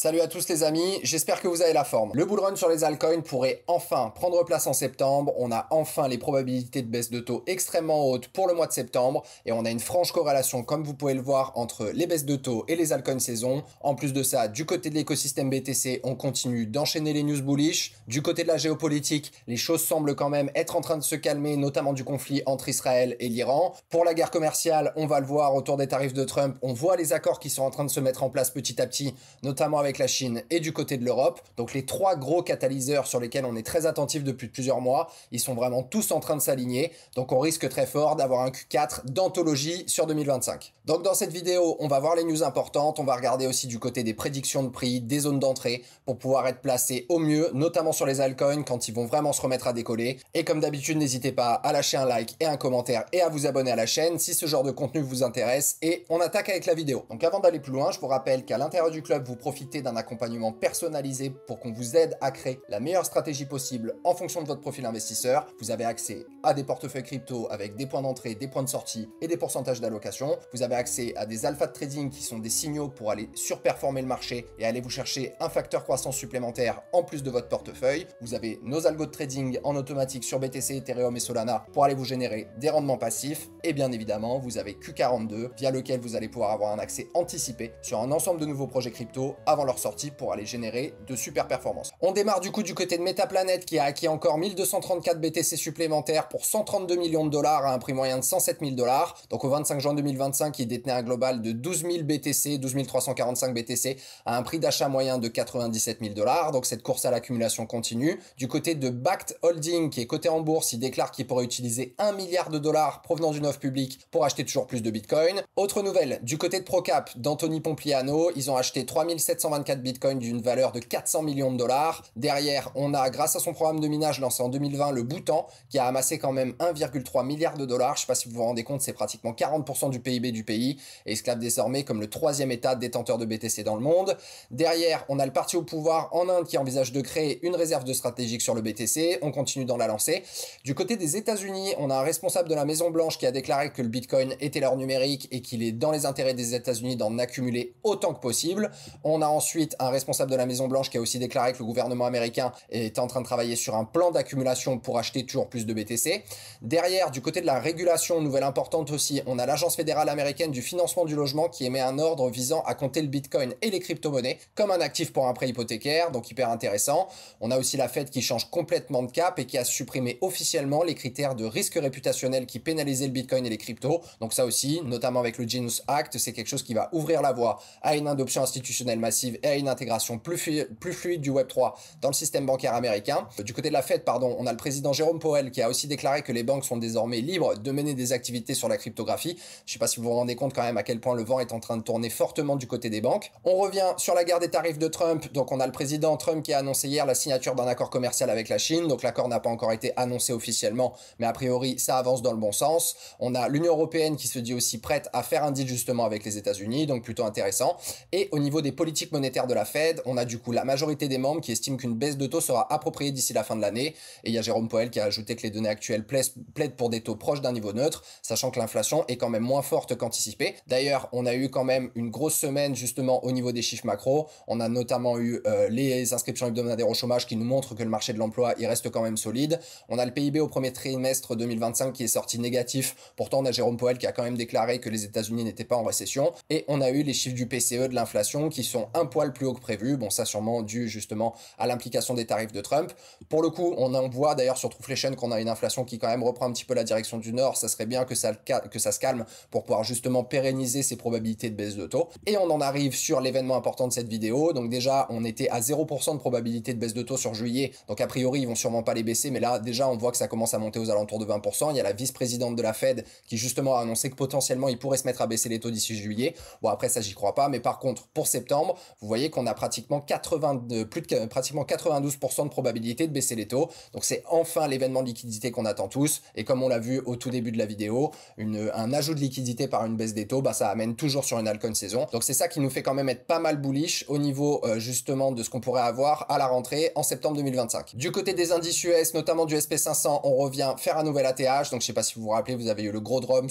Salut à tous les amis, j'espère que vous avez la forme. Le bull run sur les altcoins pourrait enfin prendre place en septembre. On a enfin les probabilités de baisse de taux extrêmement hautes pour le mois de septembre et on a une franche corrélation, comme vous pouvez le voir, entre les baisses de taux et les altcoins saison. En plus de ça, du côté de l'écosystème BTC, on continue d'enchaîner les news bullish. Du côté de la géopolitique, les choses semblent quand même être en train de se calmer, notamment du conflit entre Israël et l'Iran. Pour la guerre commerciale, on va le voir autour des tarifs de Trump. On voit les accords qui sont en train de se mettre en place petit à petit, notamment avec la Chine et du côté de l'Europe. Donc les trois gros catalyseurs sur lesquels on est très attentif depuis plusieurs mois, ils sont vraiment tous en train de s'aligner. Donc on risque très fort d'avoir un Q4 d'anthologie sur 2025. Donc dans cette vidéo, on va voir les news importantes, on va regarder aussi du côté des prédictions de prix, des zones d'entrée pour pouvoir être placé au mieux, notamment sur les altcoins quand ils vont vraiment se remettre à décoller. Et comme d'habitude, n'hésitez pas à lâcher un like et un commentaire et à vous abonner à la chaîne si ce genre de contenu vous intéresse. Et on attaque avec la vidéo. Donc avant d'aller plus loin, je vous rappelle qu'à l'intérieur du club, vous profitez d'un accompagnement personnalisé pour qu'on vous aide à créer la meilleure stratégie possible en fonction de votre profil investisseur. Vous avez accès à des portefeuilles crypto avec des points d'entrée, des points de sortie et des pourcentages d'allocation. Vous avez accès à des alphas de trading qui sont des signaux pour aller surperformer le marché et aller vous chercher un facteur croissance supplémentaire en plus de votre portefeuille. Vous avez nos algos de trading en automatique sur BTC, Ethereum et Solana pour aller vous générer des rendements passifs. Et bien évidemment, vous avez Q42 via lequel vous allez pouvoir avoir un accès anticipé sur un ensemble de nouveaux projets crypto avant leur sortie pour aller générer de super performances. On démarre du coup du côté de Metaplanet qui a acquis encore 1234 BTC supplémentaires pour 132 millions de dollars à un prix moyen de 107 000 dollars. Donc au 25 juin 2025, il détenait un global de 12 000 BTC, 12 345 BTC à un prix d'achat moyen de 97 000 dollars. Donc cette course à l'accumulation continue. Du côté de Bakkt Holding qui est coté en bourse, il déclare qu'il pourrait utiliser 1 milliard de dollars provenant d'une offre publique pour acheter toujours plus de Bitcoin. Autre nouvelle, du côté de Procap, d'Anthony Pompliano, ils ont acheté 3724 Bitcoin d'une valeur de 400 millions de dollars. Derrière, on a, grâce à son programme de minage lancé en 2020, le Bhoutan, qui a amassé quand même 1,3 milliard de dollars. Je ne sais pas si vous vous rendez compte, c'est pratiquement 40% du PIB du pays et il se classe désormais comme le troisième état détenteur de BTC dans le monde. Derrière, on a le parti au pouvoir en Inde qui envisage de créer une réserve de stratégique sur le BTC. On continue dans la lancée. Du côté des États-Unis, on a un responsable de la Maison Blanche qui a déclaré que le Bitcoin était l'or numérique et qu'il est dans les intérêts des États-Unis d'en accumuler autant que possible. On a ensuite un responsable de la Maison Blanche qui a aussi déclaré que le gouvernement américain est en train de travailler sur un plan d'accumulation pour acheter toujours plus de BTC. Derrière, du côté de la régulation, nouvelle importante aussi, on a l'Agence fédérale américaine du financement du logement qui émet un ordre visant à compter le Bitcoin et les crypto-monnaies comme un actif pour un prêt hypothécaire, donc hyper intéressant. On a aussi la Fed qui change complètement de cap et qui a supprimé officiellement les critères de risque réputationnel qui pénalisaient le Bitcoin et les cryptos. Donc ça aussi, notamment avec le Genius Act, c'est quelque chose qui va ouvrir la voie à une adoption institutionnelle massive et à une intégration plus fluide du Web3 dans le système bancaire américain. Du côté de la Fed, pardon, on a le président Jérôme Powell qui a aussi déclaré que les banques sont désormais libres de mener des activités sur la cryptographie. Je ne sais pas si vous vous rendez compte quand même à quel point le vent est en train de tourner fortement du côté des banques. On revient sur la guerre des tarifs de Trump. Donc on a le président Trump qui a annoncé hier la signature d'un accord commercial avec la Chine. Donc l'accord n'a pas encore été annoncé officiellement, mais a priori ça avance dans le bon sens. On a l'Union européenne qui se dit aussi prête à faire un deal justement avec les États-Unis, donc plutôt intéressant. Et au niveau des politiques monétaires de la Fed, on a du coup la majorité des membres qui estiment qu'une baisse de taux sera appropriée d'ici la fin de l'année. Et il y a Jérôme Powell qui a ajouté que les données actuelles plaident pour des taux proches d'un niveau neutre, sachant que l'inflation est quand même moins forte qu'anticipé. D'ailleurs, on a eu quand même une grosse semaine justement au niveau des chiffres macro. On a notamment eu les inscriptions hebdomadaires au chômage qui nous montrent que le marché de l'emploi il reste quand même solide. On a le PIB au premier trimestre 2025 qui est sorti négatif. Pourtant, on a Jérôme Powell qui a quand même déclaré que les États-Unis n'étaient pas en récession. Et on a eu les chiffres du PCE de l'inflation qui sont un poil plus haut que prévu. Bon, ça sûrement dû justement à l'implication des tarifs de Trump. Pour le coup, on en voit d'ailleurs sur Trueflation qu'on a une inflation qui quand même reprend un petit peu la direction du nord. Ça serait bien que ça se calme pour pouvoir justement pérenniser ces probabilités de baisse de taux. Et on en arrive sur l'événement important de cette vidéo. Donc déjà, on était à 0% de probabilité de baisse de taux sur juillet. Donc a priori, ils vont sûrement pas les baisser. Mais là, déjà, on voit que ça commence à monter aux alentours de 20%. Il y a la vice-présidente de la Fed qui justement a annoncé que potentiellement, il pourrait se mettre à baisser les taux d'ici juillet. Bon, après, ça, j'y crois pas. Mais par contre, pour septembre, vous voyez qu'on a pratiquement pratiquement 92% de probabilité de baisser les taux. Donc c'est enfin l'événement de liquidité qu'on attend tous. Et comme on l'a vu au tout début de la vidéo, un ajout de liquidité par une baisse des taux, bah, ça amène toujours sur une altcoin saison. Donc c'est ça qui nous fait quand même être pas mal bullish au niveau justement de ce qu'on pourrait avoir à la rentrée en septembre 2025. Du côté des indices US, notamment du SP500, on revient faire un nouvel ATH. Donc je sais pas si vous vous rappelez, vous avez eu le gros drop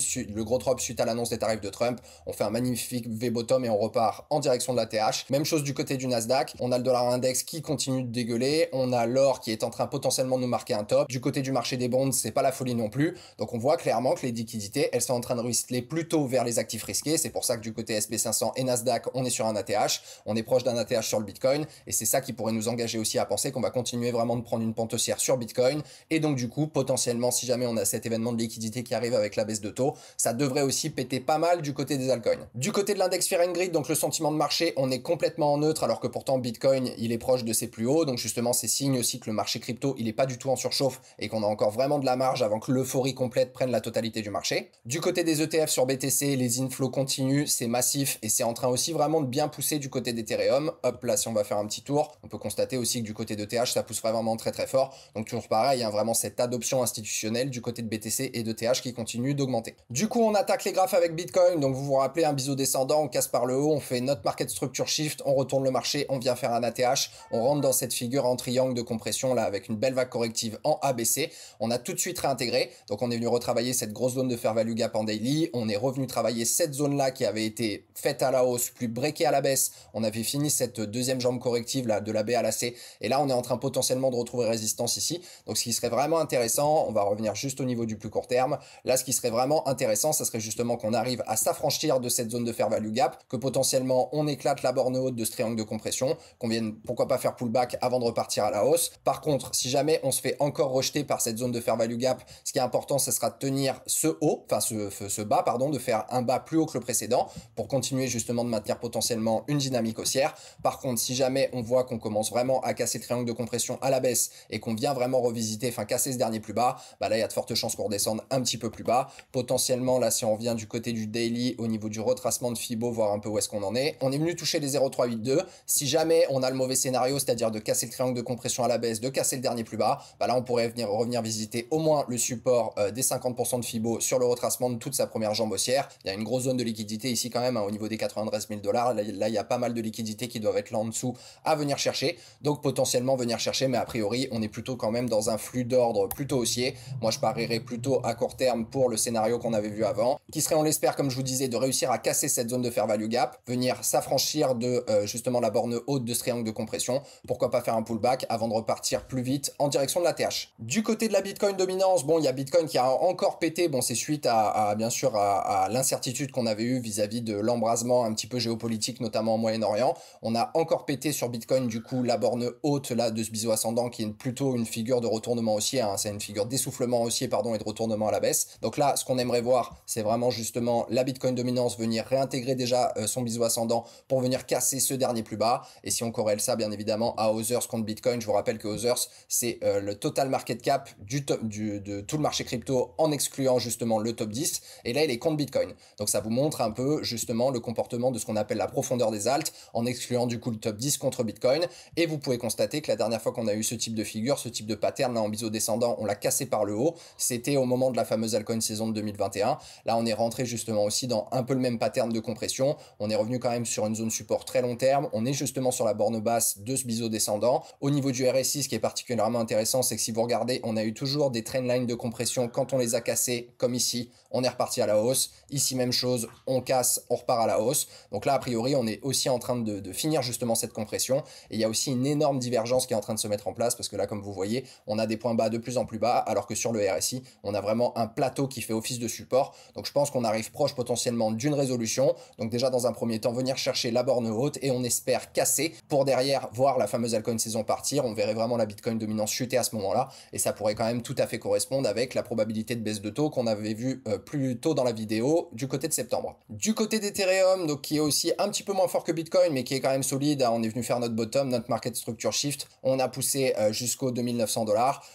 suite à l'annonce des tarifs de Trump. On fait un magnifique V-bottom et on repart en direction de l'ATH. Même chose du côté du Nasdaq, on a le dollar index qui continue de dégueuler, on a l'or qui est en train potentiellement de nous marquer un top. Du côté du marché des bonds, c'est pas la folie non plus. Donc on voit clairement que les liquidités, elles sont en train de ruisseler plutôt vers les actifs risqués. C'est pour ça que du côté SP500 et Nasdaq, on est sur un ATH, on est proche d'un ATH sur le Bitcoin, et c'est ça qui pourrait nous engager aussi à penser qu'on va continuer vraiment de prendre une pente haussière sur Bitcoin. Et donc du coup, potentiellement, si jamais on a cet événement de liquidité qui arrive avec la baisse de taux, ça devrait aussi péter pas mal du côté des altcoins. Du côté de l'index Fear and Greed, donc le sentiment de marché, on est complètement en neutre, alors que pourtant Bitcoin, il est proche de ses plus hauts. Donc justement, c'est signe aussi que le marché crypto, il est pas du tout en surchauffe et qu'on a encore vraiment de la marge avant que l'euphorie complète prenne la totalité du marché. Du côté des ETF sur BTC, les inflows continuent, c'est massif et c'est en train aussi vraiment de bien pousser du côté d'Ethereum. Hop, là, si on va faire un petit tour, on peut constater aussi que du côté d'ETH, ça pousse vraiment très très fort. Donc toujours pareil, hein, vraiment cette adoption institutionnelle du côté de BTC et d'ETH qui continue d'augmenter. Du coup, on attaque les graphes avec Bitcoin. Donc vous vous rappelez, un biseau descendant, on casse par le haut, on fait notre market structure shift, on retourne le marché, on vient faire un ATH, on rentre dans cette figure en triangle de compression là avec une belle vague corrective en ABC. On a tout de suite réintégré. Donc on est venu retravailler cette grosse zone de fair value gap en daily. On est revenu travailler cette zone là qui avait été faite à la hausse, puis breakée à la baisse. On avait fini cette deuxième jambe corrective là de la B à la C. Et là, on est en train potentiellement de retrouver résistance ici. Donc ce qui serait vraiment intéressant, on va revenir juste au niveau du plus court terme. Là, ce qui serait vraiment intéressant, ça serait justement qu'on arrive à s'affranchir de cette zone de fair value gap, que potentiellement on éclate la borne haute de ce triangle de compression, qu'on vienne pourquoi pas faire pullback avant de repartir à la hausse. Par contre, si jamais on se fait encore rejeter par cette zone de fair value gap, ce qui est important, ce sera de tenir ce haut, enfin ce bas, pardon, de faire un bas plus haut que le précédent pour continuer justement de maintenir potentiellement une dynamique haussière. Par contre, si jamais on voit qu'on commence vraiment à casser le triangle de compression à la baisse et qu'on vient vraiment revisiter, enfin casser ce dernier plus bas, bah là il y a de fortes chances qu'on redescende un petit peu plus bas. Potentiellement là, si on revient du côté du daily au niveau du retracement de Fibo, voir un peu où est-ce qu'on en est. On est venu toucher les 0,382. Si jamais on a le mauvais scénario, c'est-à-dire de casser le triangle de compression à la baisse, de casser le dernier plus bas, bah là on pourrait revenir visiter au moins le support des 50% de Fibo sur le retracement de toute sa première jambe haussière. Il y a une grosse zone de liquidité ici quand même, hein, au niveau des 93 000 $. Là il y a pas mal de liquidités qui doivent être là en dessous à venir chercher. Donc potentiellement venir chercher, mais a priori on est plutôt quand même dans un flux d'ordre plutôt haussier. Moi je parierais plutôt à court terme pour le scénario qu'on avait vu avant, qui serait, on l'espère, comme je vous disais, de réussir à casser cette zone de fair value gap, venir s'affranchir de justement la borne haute de ce triangle de compression. Pourquoi pas faire un pullback avant de repartir plus vite en direction de la TH. Du côté de la Bitcoin dominance, bon, il y a Bitcoin qui a encore pété. Bon, c'est suite bien sûr à l'incertitude qu'on avait eue vis-à-vis de l'embrasement un petit peu géopolitique, notamment au Moyen-Orient. On a encore pété sur Bitcoin, du coup, la borne haute là de ce biseau ascendant qui est plutôt une figure de retournement haussier, hein, c'est une figure d'essoufflement haussier, pardon, et de retournement à la baisse. Donc là, ce qu'on aimerait voir, c'est vraiment justement la Bitcoin dominance venir réintégrer déjà son biseau ascendant pour venir casser ce dernier plus bas. Et si on corrèle ça, bien évidemment, à Others contre Bitcoin, je vous rappelle que Others, c'est le total market cap de tout le marché crypto en excluant justement le top 10. Et là, il est contre Bitcoin. Donc ça vous montre un peu justement le comportement de ce qu'on appelle la profondeur des alts en excluant du coup le top 10 contre Bitcoin. Et vous pouvez constater que la dernière fois qu'on a eu ce type de figure, ce type de pattern là en biseau descendant, on l'a cassé par le haut. C'était au moment de la fameuse altcoin saison de 2021. Là, on est rentré justement aussi dans un peu le même pattern de compression. On est revenu quand même sur une zone support très long terme. On est justement sur la borne basse de ce biseau descendant. Au niveau du RSI, ce qui est particulièrement intéressant, c'est que si vous regardez, on a eu toujours des trendlines de compression. Quand on les a cassés, comme ici, on est reparti à la hausse. Ici, même chose, on casse, on repart à la hausse. Donc là, a priori, on est aussi en train de finir justement cette compression. Et il y a aussi une énorme divergence qui est en train de se mettre en place parce que là, comme vous voyez, on a des points bas de plus en plus bas, alors que sur le RSI, on a vraiment un plateau qui fait office de support. Donc je pense qu'on arrive proche potentiellement d'une résolution. Donc déjà, dans un premier temps, venir chercher la borne haute et on espère casser pour derrière voir la fameuse altcoin saison partir. On verrait vraiment la Bitcoin dominance chuter à ce moment-là et ça pourrait quand même tout à fait correspondre avec la probabilité de baisse de taux qu'on avait vu plus tôt dans la vidéo du côté de septembre. Du côté d'Ethereum, donc qui est aussi un petit peu moins fort que Bitcoin, mais qui est quand même solide, hein, on est venu faire notre bottom, notre market structure shift. On a poussé jusqu'aux 2900 $.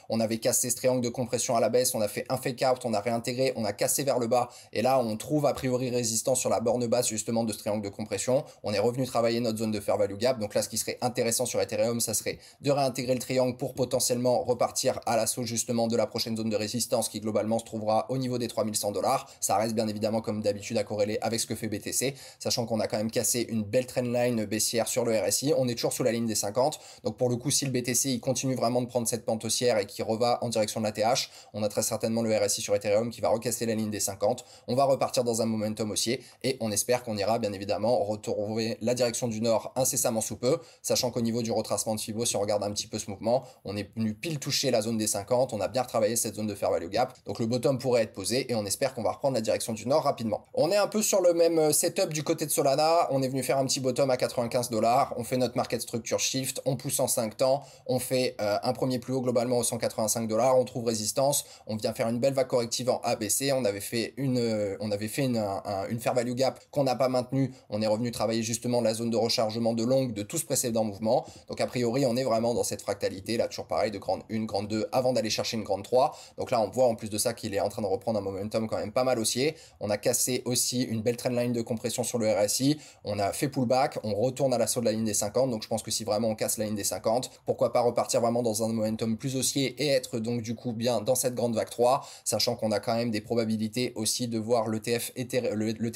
On avait cassé ce triangle de compression à la baisse, on a fait un fake out, on a réintégré, on a cassé vers le bas. Et là, on trouve a priori résistance sur la borne basse justement de ce triangle de compression. On est revenu travailler notre zone de fair value gap. Donc là, ce qui serait intéressant sur Ethereum, ça serait de réintégrer le triangle pour potentiellement repartir à l'assaut justement de la prochaine zone de résistance qui globalement se trouvera au niveau des 3100 $. Ça reste bien évidemment comme d'habitude à corréler avec ce que fait BTC, sachant qu'on a quand même cassé une belle trendline baissière sur le RSI. On est toujours sous la ligne des 50. Donc pour le coup, si le BTC il continue vraiment de prendre cette pente haussière et qui reva en direction de la TH, on a très certainement le RSI sur Ethereum qui va recasser la ligne des 50. On va repartir dans un momentum haussier et on espère qu'on ira bien évidemment retrouver la direction direction du nord incessamment sous peu, sachant qu'au niveau du retracement de Fibo, si on regarde un petit peu ce mouvement, on est venu pile toucher la zone des 50, on a bien retravaillé cette zone de fair value gap, donc le bottom pourrait être posé et on espère qu'on va reprendre la direction du nord rapidement. On est un peu sur le même setup du côté de Solana, on est venu faire un petit bottom à 95 $, on fait notre market structure shift, on pousse en 5 temps, on fait un premier plus haut globalement aux 185 $, on trouve résistance, on vient faire une belle vague corrective en ABC, on avait fait une fair value gap qu'on n'a pas maintenue, on est revenu travailler justement la zone de rechargement de longue de tout ce précédent mouvement, donc a priori on est vraiment dans cette fractalité là, toujours pareil, de grande 1, grande 2 avant d'aller chercher une grande 3, donc là on voit en plus de ça qu'il est en train de reprendre un momentum quand même pas mal haussier, on a cassé aussi une belle trendline de compression sur le RSI, on a fait pullback, on retourne à l'assaut de la ligne des 50, donc je pense que si vraiment on casse la ligne des 50, pourquoi pas repartir vraiment dans un momentum plus haussier et être donc du coup bien dans cette grande vague 3, sachant qu'on a quand même des probabilités aussi de voir l'ETF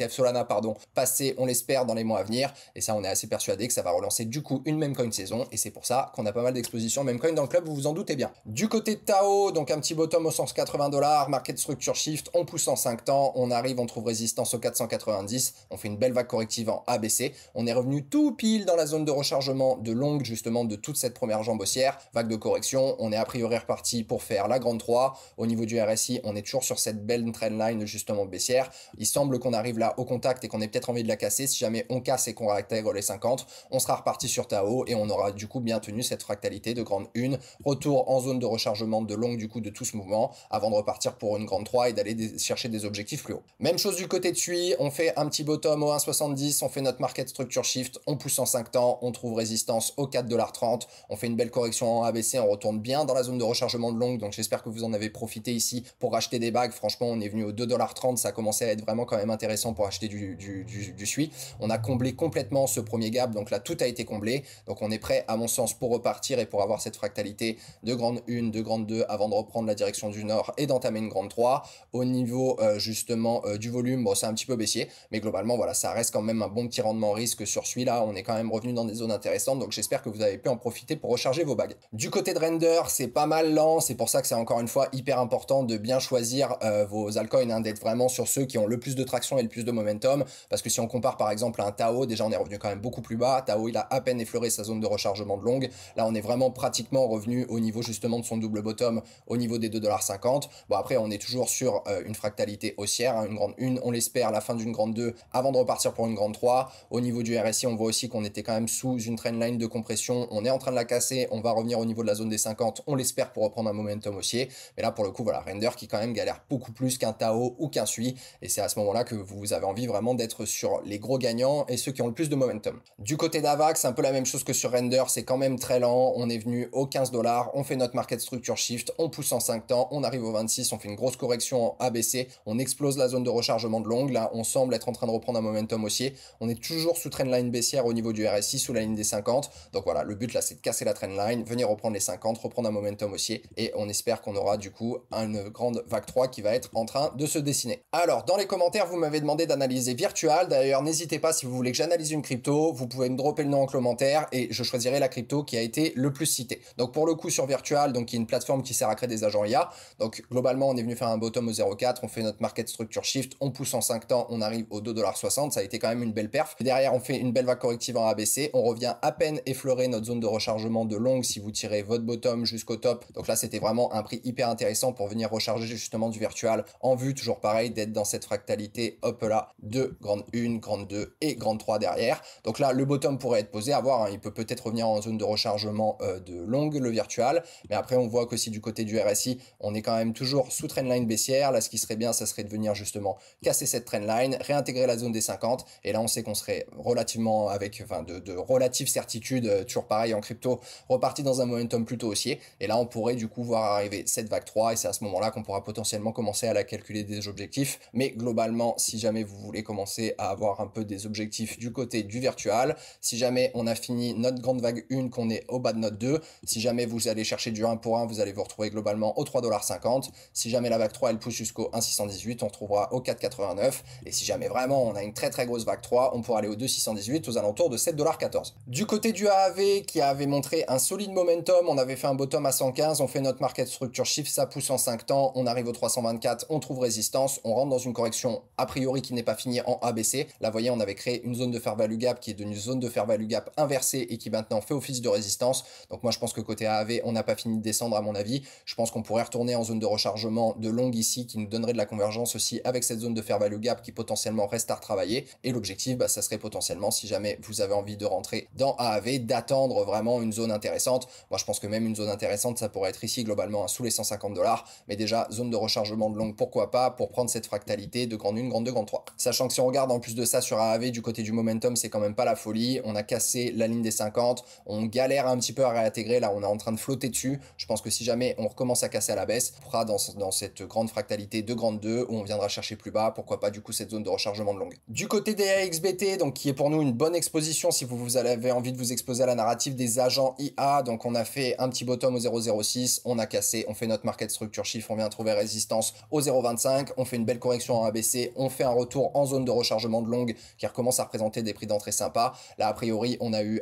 Solana passer, on l'espère, dans les mois à venir, et ça on est assez persuadé que ça va relancer du coup une meme coin saison, et c'est pour ça qu'on a pas mal d'expositions meme coin dans le club, vous vous en doutez bien. Du côté de Tao, donc un petit bottom aux 180 $, market structure shift, on pousse en 5 temps, on arrive, on trouve résistance aux 490, on fait une belle vague corrective en ABC, on est revenu tout pile dans la zone de rechargement de longue justement de toute cette première jambe haussière, vague de correction, on est a priori reparti pour faire la grande 3, au niveau du RSI on est toujours sur cette belle trendline justement baissière, il semble qu'on arrive là au contact et qu'on ait peut-être envie de la casser, si jamais on casse et qu'on réintègre les 50, on sera reparti sur Tao et on aura du coup bien tenu cette fractalité de grande 1, retour en zone de rechargement de longue du coup de tout ce mouvement, avant de repartir pour une grande 3 et d'aller chercher des objectifs plus hauts. Même chose du côté de SUI, on fait un petit bottom au 1,70, on fait notre market structure shift, on pousse en 5 temps, on trouve résistance au 4,30 $, on fait une belle correction en ABC, on retourne bien dans la zone de rechargement de longue, donc j'espère que vous en avez profité ici pour racheter des bagues, franchement on est venu au 2,30 $, ça a commencé à être vraiment quand même intéressant pour acheter du SUI, on a comblé complètement ce premier gap, donc là tout a été comblé, donc on est prêt à mon sens pour repartir et pour avoir cette fractalité de grande 1, de grande 2 avant de reprendre la direction du nord et d'entamer une grande 3. Au niveau justement du volume, bon c'est un petit peu baissier, mais globalement voilà, ça reste quand même un bon petit rendement risque sur celui-là, on est quand même revenu dans des zones intéressantes, donc j'espère que vous avez pu en profiter pour recharger vos bagues. Du côté de Render, c'est pas mal lent, c'est pour ça que c'est encore une fois hyper important de bien choisir vos altcoins, hein, d'être vraiment sur ceux qui ont le plus de traction et le plus de momentum, parce que si on compare par exemple à un Tao, déjà on est revenu quand même beaucoup plus bas, Tao il a à peine effleuré sa zone de rechargement de longue, là on est vraiment pratiquement revenu au niveau justement de son double bottom, au niveau des 2,50 $, bon après on est toujours sur une fractalité haussière, hein, une grande 1, on l'espère, la fin d'une grande 2, avant de repartir pour une grande 3, au niveau du RSI on voit aussi qu'on était quand même sous une trendline de compression, on est en train de la casser, on va revenir au niveau de la zone des 50, on l'espère pour reprendre un momentum haussier, mais là pour le coup voilà, Render qui quand même galère beaucoup plus qu'un Tao ou qu'un SUI, et c'est à ce moment là que vous avez envie vraiment d'être sur les gros gagnants et ceux qui ont le plus de momentum. Du côté d'Avax, c'est un peu la même chose que sur Render, c'est quand même très lent, on est venu aux 15 $, on fait notre market structure shift, on pousse en 5 temps, on arrive au 26, on fait une grosse correction en ABC, on explose la zone de rechargement de longue, là on semble être en train de reprendre un momentum haussier, on est toujours sous trendline baissière au niveau du RSI, sous la ligne des 50, donc voilà, le but là c'est de casser la trendline, venir reprendre les 50, reprendre un momentum haussier, et on espère qu'on aura du coup une grande vague 3 qui va être en train de se dessiner. Alors dans les commentaires vous m'avez demandé d'analyser Virtual, d'ailleurs n'hésitez pas si vous voulez que j'analyse une crypto, vous pouvez me dropper le nom en commentaire et je choisirai la crypto qui a été le plus citée. Donc pour le coup sur Virtual, donc qui est une plateforme qui sert à créer des agents IA, donc globalement on est venu faire un bottom au 0,4, on fait notre market structure shift, on pousse en 5 temps, on arrive au 2,60 $, ça a été quand même une belle perf. Et derrière on fait une belle vague corrective en ABC, on revient à peine effleurer notre zone de rechargement de longue si vous tirez votre bottom jusqu'au top, donc là c'était vraiment un prix hyper intéressant pour venir recharger justement du Virtual en vue, toujours pareil, d'être dans cette fractalité hop là de grande 1, grande 2 et grande 3 derrière. Donc là le bottom pourrait être posé, à voir, hein, il peut peut-être revenir en zone de rechargement de longue le Virtual, mais après on voit que si du côté du RSI on est quand même toujours sous trendline baissière, là ce qui serait bien ça serait de venir justement casser cette trendline, réintégrer la zone des 50, et là on sait qu'on serait relativement avec de relative certitude, toujours pareil en crypto, reparti dans un momentum plutôt haussier, et là on pourrait du coup voir arriver cette vague 3, et c'est à ce moment là qu'on pourra potentiellement commencer à la calculer des objectifs, mais globalement si jamais vous voulez commencer à avoir un peu des objectifs du côté du Virtual, si jamais on a fini notre grande vague 1, qu'on est au bas de notre 2, si jamais vous allez chercher du 1 pour 1, vous allez vous retrouver globalement au 3,50 $, si jamais la vague 3 elle pousse jusqu'au 1,618, on retrouvera au 4,89, et si jamais vraiment on a une très grosse vague 3, on pourra aller au 2,618 aux alentours de 7,14 $. Du côté du AAV qui avait montré un solide momentum, on avait fait un bottom à 115, on fait notre market structure shift, ça pousse en 5 temps, on arrive au 324, on trouve résistance, on rentre dans une correction a priori qui n'est pas finie en ABC, là vous voyez on avait créé une zone de fair value value gap qui est devenue zone de fair value gap inversée et qui maintenant fait office de résistance. Donc moi je pense que côté AAV, on n'a pas fini de descendre à mon avis. Je pense qu'on pourrait retourner en zone de rechargement de longue ici qui nous donnerait de la convergence aussi avec cette zone de fair value gap qui potentiellement reste à retravailler. Et l'objectif, ça serait potentiellement, si jamais vous avez envie de rentrer dans AAV, d'attendre vraiment une zone intéressante. Moi je pense que même une zone intéressante, ça pourrait être ici globalement sous les 150 $. Mais déjà, zone de rechargement de longue, pourquoi pas, pour prendre cette fractalité de grande 1, grande 2, grande 3. Sachant que si on regarde en plus de ça sur AAV, du côté du momentum, c'est quand même pas la folie. On a cassé la ligne des 50, on galère un petit peu à réintégrer, là on est en train de flotter dessus. Je pense que si jamais on recommence à casser à la baisse, on fera dans cette grande fractalité de grande 2 où on viendra chercher plus bas, pourquoi pas du coup cette zone de rechargement de longue. Du côté des AXBT, donc qui est pour nous une bonne exposition si vous avez envie de vous exposer à la narrative des agents IA, donc on a fait un petit bottom au 0,06, on a cassé, on fait notre market structure shift, on vient trouver résistance au 0,25, on fait une belle correction en ABC, on fait un retour en zone de rechargement de longue qui recommence à représenter des prix d'entrée sympas. Là a priori on a eu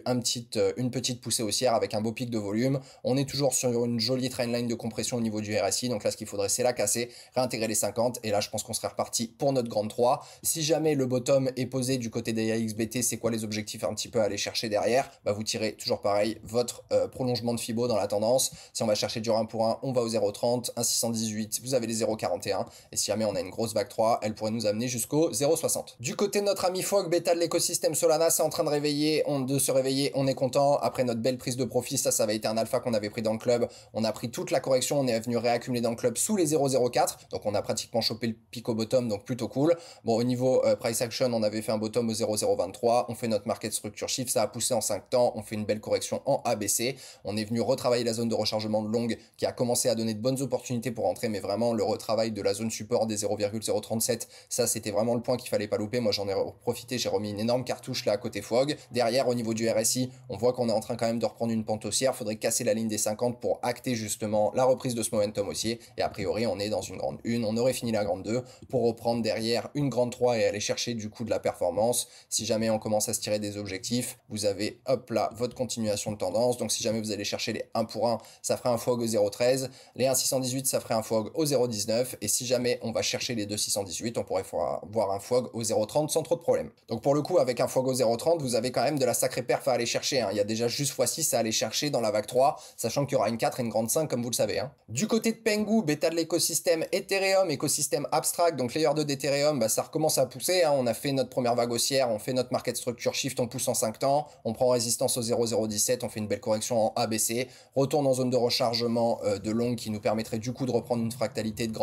une petite poussée haussière avec un beau pic de volume. On est toujours sur une jolie trendline de compression au niveau du RSI, donc là ce qu'il faudrait c'est la casser, réintégrer les 50 et là je pense qu'on serait reparti pour notre grande 3. Si jamais le bottom est posé du côté des AXBT, c'est quoi les objectifs un petit peu à aller chercher derrière? Vous tirez toujours pareil votre prolongement de Fibo dans la tendance. Si on va chercher du 1 pour 1, on va au 0,30, 1,618, vous avez les 0,41 et si jamais on a une grosse vague 3, elle pourrait nous amener jusqu'au 0,60. Du côté de notre ami Fogg, bêta de l'écosystème Solana, c'est en train de se réveiller, on est content. Après notre belle prise de profit, ça avait été un alpha qu'on avait pris dans le club. On a pris toute la correction, on est venu réaccumuler dans le club sous les 0,04. Donc on a pratiquement chopé le pic au bottom, donc plutôt cool. Bon, au niveau price action, on avait fait un bottom au 0,023. On fait notre market structure shift, ça a poussé en 5 temps. On fait une belle correction en ABC. On est venu retravailler la zone de rechargement de longue qui a commencé à donner de bonnes opportunités pour entrer, mais vraiment le retravail de la zone support des 0,037, ça c'était vraiment le point qu'il fallait pas louper. Moi j'en ai profité, j'ai remis une énorme cartouche là à côté Fogg. Derrière, au niveau du RSI, on voit qu'on est en train quand même de reprendre une pente haussière. Faudrait casser la ligne des 50 pour acter justement la reprise de ce momentum haussier. Et a priori, on est dans une grande 1. On aurait fini la grande 2 pour reprendre derrière une grande 3 et aller chercher du coup de la performance. Si jamais on commence à se tirer des objectifs, vous avez hop là votre continuation de tendance. Donc si jamais vous allez chercher les 1 pour 1, ça ferait un Fogg au 0,13. Les 1,618, ça ferait un Fogg au 0,19. Et si jamais on va chercher les 2,618, on pourrait voir un Fogg au 0,30 sans trop de problème. Donc pour le coup, avec un Fogg au 0,30, vous avez quand même de la sacrée perf à aller chercher. Il y a déjà juste x6 à aller chercher dans la vague 3, sachant qu'il y aura une 4 et une grande 5 comme vous le savez. Du côté de Pengu, bêta de l'écosystème Ethereum, écosystème abstract, donc layer 2 d'Ethereum, ça recommence à pousser. On a fait notre première vague haussière, on fait notre market structure shift, on pousse en 5 temps, on prend résistance au 0,017, on fait une belle correction en ABC, retourne en zone de rechargement de longue qui nous permettrait du coup de reprendre une fractalité de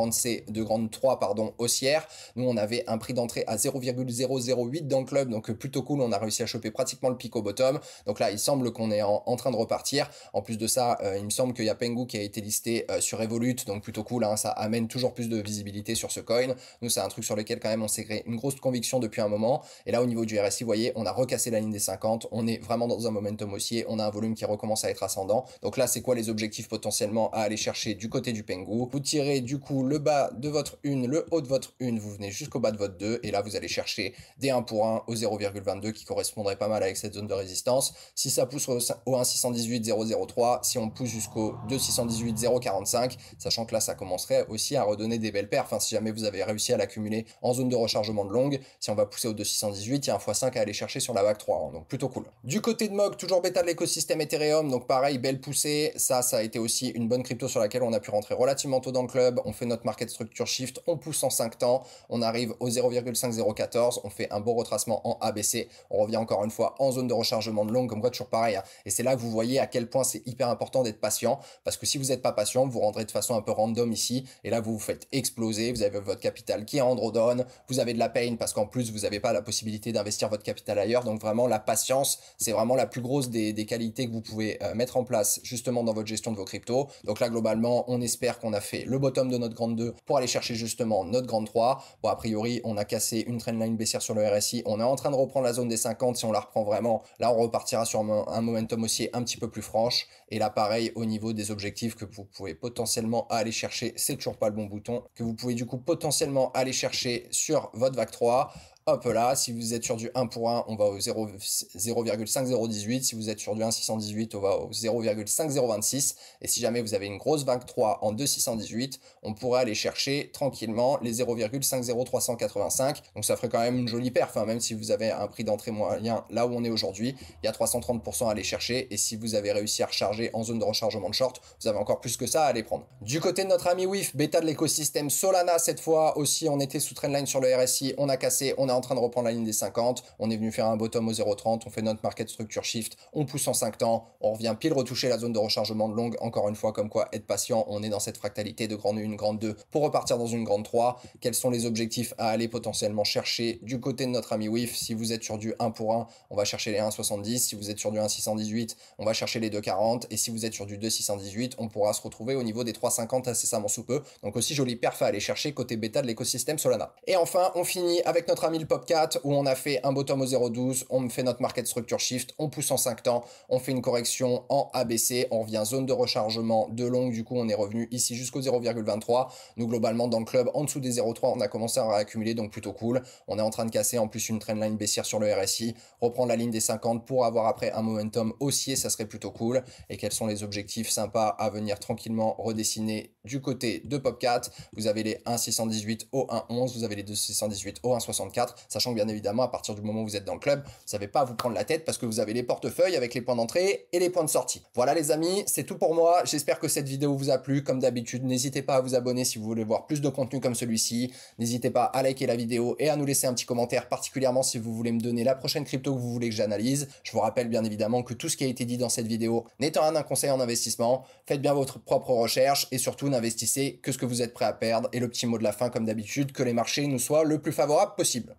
grande 3 haussière. Nous on avait un prix d'entrée à 0,008 dans le club, donc plutôt cool, on a réussi à choper pratiquement le pic au bottom. Donc là il semble qu'on est en train de repartir. En plus de ça, il me semble qu'il y a Pengu qui a été listé sur Revolut, donc plutôt cool, ça amène toujours plus de visibilité sur ce coin. Nous c'est un truc sur lequel quand même on s'est créé une grosse conviction depuis un moment. Et là au niveau du RSI, vous voyez, on a recassé la ligne des 50, on est vraiment dans un momentum haussier, on a un volume qui recommence à être ascendant. Donc là c'est quoi les objectifs potentiellement à aller chercher du côté du Pengu? Vous tirez du coup le bas de votre 1, le haut de votre 1, vous venez jusqu'au bas de votre 2 et là vous allez chercher des 1 pour 1 au 0,22 qui correspondrait pas mal avec cette zone de résistance. Si ça pousse au 1,618 0,03, si on pousse jusqu'au 2,618 0,45, sachant que là ça commencerait aussi à redonner des belles perfs. Si jamais vous avez réussi à l'accumuler en zone de rechargement de longue, si on va pousser au 2,618, il y a un x5 à aller chercher sur la vague 3, donc plutôt cool. Du côté de Mog, toujours bêta de l'écosystème Ethereum, donc pareil, belle poussée. Ça a été aussi une bonne crypto sur laquelle on a pu rentrer relativement tôt dans le club. On fait notre market structure shift, on pousse en 5 temps, on arrive au 0,5014, on fait un beau retracement en ABC, on revient encore une fois en zone de rechargement de longue, comme quoi toujours pareil. Et c'est là que vous voyez à quel point c'est hyper important d'être patient, parce que si vous n'êtes pas patient, vous rentrez de façon un peu random ici, et là vous vous faites exploser, vous avez votre capital qui est en drawdown, vous avez de la pain, parce qu'en plus vous n'avez pas la possibilité d'investir votre capital ailleurs. Donc vraiment la patience, c'est vraiment la plus grosse des qualités que vous pouvez mettre en place justement dans votre gestion de vos cryptos. Donc là globalement on espère qu'on a fait le bottom de notre grande 2 pour aller chercher justement notre grande 3. Bon, a priori on a cassé une trendline baissière sur le RSI, on est en train de reprendre la zone des 50. Si on la reprend vraiment, là on repartira sur un momentum haussier un petit peu plus franche. Et là pareil, au niveau des objectifs que vous pouvez potentiellement aller chercher, c'est toujours pas le bon bouton, que vous pouvez du coup potentiellement aller chercher sur votre vague 3. hop là, si vous êtes sur du 1 pour 1, on va au 0,5018. Si vous êtes sur du 1,618, on va au 0,5026. Et si jamais vous avez une grosse 23 en 2,618, on pourrait aller chercher tranquillement les 0,50385. Donc ça ferait quand même une jolie perf, hein, même si vous avez un prix d'entrée moyen là où on est aujourd'hui. Il y a 330% à aller chercher. Et si vous avez réussi à recharger en zone de rechargement de short, vous avez encore plus que ça à aller prendre. Du côté de notre ami WIF, bêta de l'écosystème Solana, cette fois aussi, on était sous trendline sur le RSI, on a cassé, on est en train de reprendre la ligne des 50, on est venu faire un bottom au 0,30, on fait notre market structure shift, on pousse en 5 temps, on revient pile retoucher la zone de rechargement de longue, encore une fois, comme quoi être patient, on est dans cette fractalité de grande 1, grande 2 pour repartir dans une grande 3. Quels sont les objectifs à aller potentiellement chercher du côté de notre ami WIF? Si vous êtes sur du 1 pour 1, on va chercher les 1,70, si vous êtes sur du 1,618, on va chercher les 2,40, et si vous êtes sur du 2,618, on pourra se retrouver au niveau des 3,50 incessamment sous peu. Donc aussi joli perf à aller chercher côté bêta de l'écosystème Solana. Et enfin, on finit avec notre ami le Popcat où on a fait un bottom au 0,12, on fait notre market structure shift, on pousse en 5 temps, on fait une correction en ABC, on revient zone de rechargement de longue, du coup on est revenu ici jusqu'au 0,23. Nous globalement dans le club en dessous des 0,3 on a commencé à accumuler, donc plutôt cool. On est en train de casser en plus une trendline baissière sur le RSI, reprendre la ligne des 50 pour avoir après un momentum haussier, ça serait plutôt cool. Et quels sont les objectifs sympas à venir tranquillement redessiner du côté de Popcat? Vous avez les 1,618 au 1,11, vous avez les 2,618 au 1,64, sachant que bien évidemment à partir du moment où vous êtes dans le club, vous savez pas à vous prendre la tête parce que vous avez les portefeuilles avec les points d'entrée et les points de sortie. Voilà les amis, c'est tout pour moi. J'espère que cette vidéo vous a plu. Comme d'habitude, n'hésitez pas à vous abonner si vous voulez voir plus de contenu comme celui-ci. N'hésitez pas à liker la vidéo et à nous laisser un petit commentaire, particulièrement si vous voulez me donner la prochaine crypto que vous voulez que j'analyse. Je vous rappelle bien évidemment que tout ce qui a été dit dans cette vidéo n'étant un conseil en investissement, faites bien votre propre recherche et surtout n'investissez que ce que vous êtes prêt à perdre. Et le petit mot de la fin comme d'habitude, que les marchés nous soient le plus favorables possible.